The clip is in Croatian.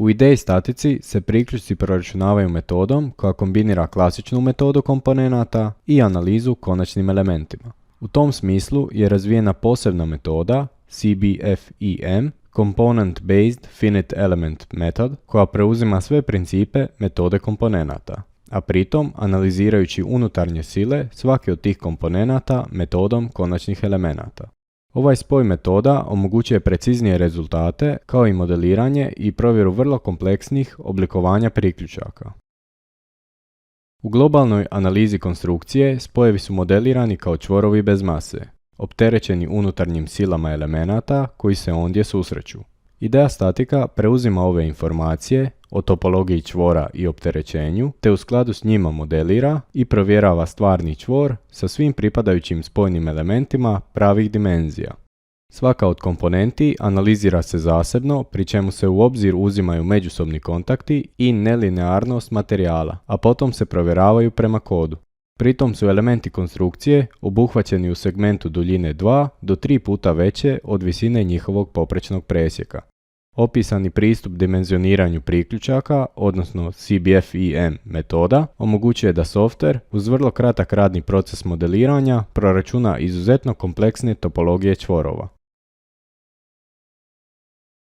U ideji statici se priključci proračunavaju metodom koja kombinira klasičnu metodu komponenata i analizu konačnim elementima. U tom smislu je razvijena posebna metoda CBFEM, Component Based Finite Element Method, koja preuzima sve principe metode komponenata, a pritom analizirajući unutarnje sile svake od tih komponenata metodom konačnih elemenata. Ovaj spoj metoda omogućuje preciznije rezultate kao i modeliranje i provjeru vrlo kompleksnih oblikovanja priključaka. U globalnoj analizi konstrukcije spojevi su modelirani kao čvorovi bez mase, opterećeni unutarnjim silama elemenata koji se ondje susreću. Ideja statika preuzima ove informacije o topologiji čvora i opterećenju, te u skladu s njima modelira i provjerava stvarni čvor sa svim pripadajućim spojnim elementima pravih dimenzija. Svaka od komponenti analizira se zasebno, pri čemu se u obzir uzimaju međusobni kontakti i nelinearnost materijala, a potom se provjeravaju prema kodu. Pritom su elementi konstrukcije obuhvaćeni u segmentu duljine 2 do 3 puta veće od visine njihovog poprečnog presjeka. Opisani pristup dimenzioniranju priključaka, odnosno CBFEM metoda, omogućuje da softver uz vrlo kratak radni proces modeliranja proračuna izuzetno kompleksne topologije čvorova.